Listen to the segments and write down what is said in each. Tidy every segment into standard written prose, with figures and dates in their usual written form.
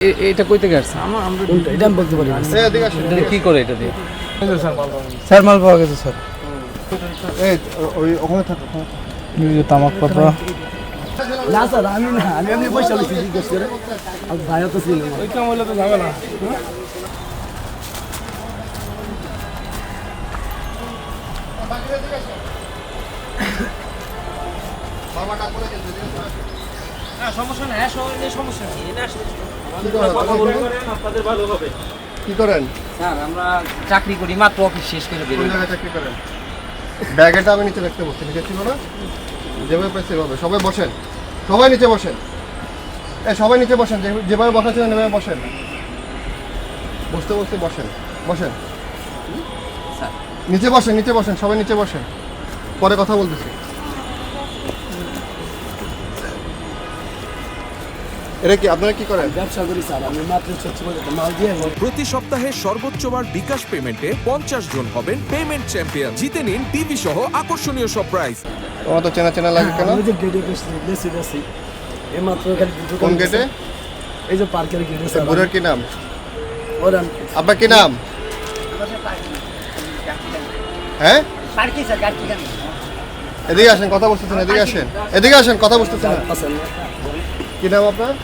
এটা কই থেকে আসছে? আমরা এটা আমি বলতে পারি না। এটা কি করে এটা দিয়ে? স্যার মাল পাওয়া গেছে স্যার। এই ওই ওখানে থাকো। তামাক পাতা না স্যার, আমি না, আমি এমনি পয়সা লিখি জিজ্ঞেস করে। আর ভাইও তো ছিল ওই কাম হলে তো যাবে না। সমস্যা না, সমস্যা নেই। এটা আপনাদের ভালো হবে। কি করেন? স্যার আমরা চাকরি করি, মাত্র অফিস শেষ করে বের কোন হই। জায়গায় চাকরি করেন? ব্যাগটা আমি নিচে রাখতে বলছি, নিচে ছিল না? যেভাবে পাইছে সেভাবে সবাই বসেন, সবাই নিচে বসেন। সবাই নিচে বসেন, যেভাবে বসা ছিলেন সেভাবে বসেন। বসতে বসতে বসেন, বসেন। স্যার নিচে বসেন, নিচে বসেন, সবাই নিচে বসেন। পরে কথা বলতেছি। এটা কি আপনারা কি করেন? ব্যবসা করি স্যার, আমি মাত্র 6 বছর মাল দিয়ে প্রতি সপ্তাহে সর্বোচ্চবার বিকাশ পেমেন্টে 50 জন হবেন পেমেন্ট চ্যাম্পিয়ন। জিতে নিন টিভি সহ আকর্ষণীয় সব প্রাইজ। তোমার তো চেনা চেনা লাগে কেন? আমি যে গেটে বেশি এই মাত্র এখানে কোন গেটে? এই যে পার্কের গেটে স্যার। বুড়ার কি নাম? ওরান আপনার কি নাম? হ্যাঁ, পার্কি স্যার, গাড়ি গাড়ি। এদিকে আসেন, কথা বলতেছেন। এদিকে আসেন, এদিকে আসেন, কথা বলতেছেন। আছেন কি নাম আপনার?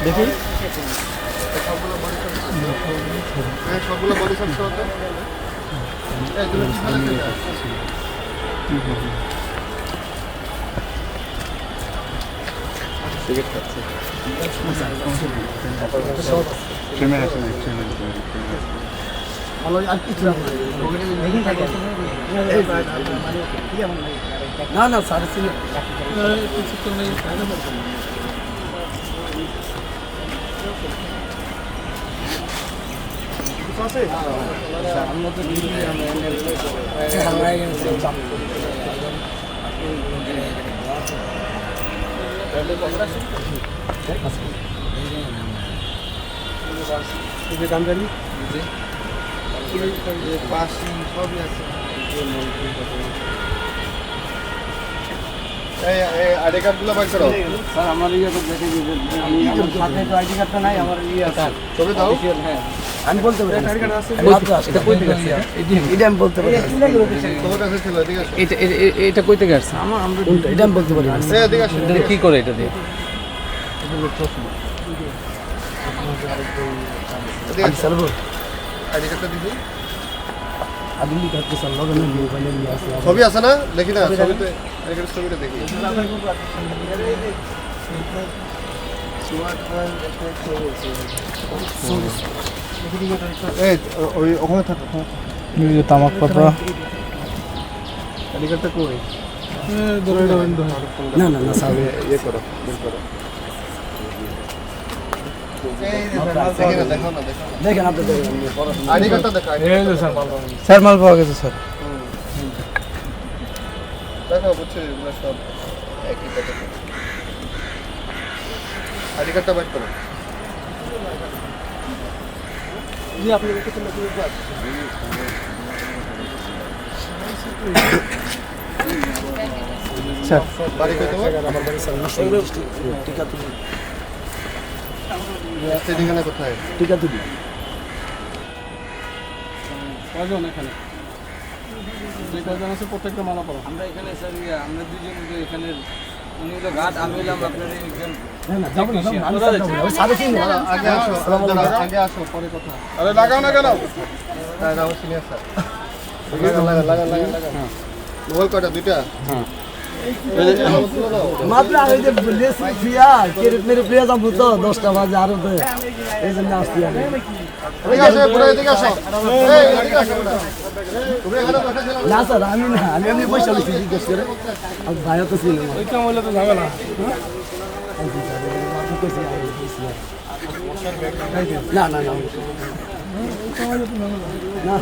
দেখি সবগুলো বডি সার্চ করো তো। এগুলো কি ভালো করে? সিগারেট খাচ্ছে। ভালো আর কিছু না না স্যার ছিল কিছু তো নেই। আমরা তো দামদারি সবই আছে। আইডি কার্ডগুলো বাইর করো। স্যার আমার ইয়ে তো দেখে আমি আমার সাথে তো আইডি কার্ডটা নাই, আমার ইয়ে আছে। ছবি দাও। হ্যাঁ আমি বলতে পারি আইডি কার্ড আছে। এটা কই থেকে আসছে? এটা আমি বলতে পারি। তোমার কাছে ছিল, এদিকে আসো। এটা কই থেকে আসছে? আমরা এটা আমি বলতে পারি। এদিকে আসো। এটা কি করে এটা দিয়ে? এদিকে আসো। স্যার আইডি কার্ডটা দিবি। আদিলি কাটতে স্যার লগানো মোবাইলে নিয়ে আসে। ছবি আছে না? দেখি না ছবিতে, আইডি কার্ডের ছবিটা দেখি। এই ওই ওখানে থাকো। তামাক পাতা আইডি কার্ডটা কই? না না না স্যার ইয়ে করো, বের করো। দেখি না, দেখো না, দেখো না। দেখেন আপনি দেখেন আইডি কার্ডটা দেখো। স্যার মাল পাওয়া গেছে স্যার। দেখো, বুঝছি এগুলো সব একই কথা। আইডি কার্ডটা বাইর করো। জি আপনি দেখেছেন না কি বাস স্যার বাড়ি কই তোমার? আমার বাড়ি স্যার টিকা তুলি ঠিকানা কোথায়? টিকা তুলি কয়জন এখানে? যে কয়জন আছে প্রত্যেকটা মালা পড়ো। আমরা এখানে স্যার আমরা দুজন এখানে, উনি হলো গার্ড, আমি হলাম আপনার একজন। না না যাবেন না আমি সাড়ে তিন আগে আসো, আগে আসো, পরে কথা। আরে লাগাও না কেন? হ্যাঁ, রাও সিনিয়র স্যার। লাগান। মোবাইল কয়টা? দুইটা? হ্যাঁ। মাত্র আমি যে বলেছি প্রিয়া কেরিত মেরে প্রিয়া যাবো তো 10টা বাজে আরো তো এই জন্য আসছি আমি। এদিকে আসো, পুরো এদিকে আসো। এদিকে আসো পুরো। তুমি এখানে বসে ছিলে না স্যার আমি না, আমি এমনি পয়সা লিখি জিজ্ঞেস করে। আর ভাইও তো ছিল ওই কাম হলে তো যাবে না। না না না না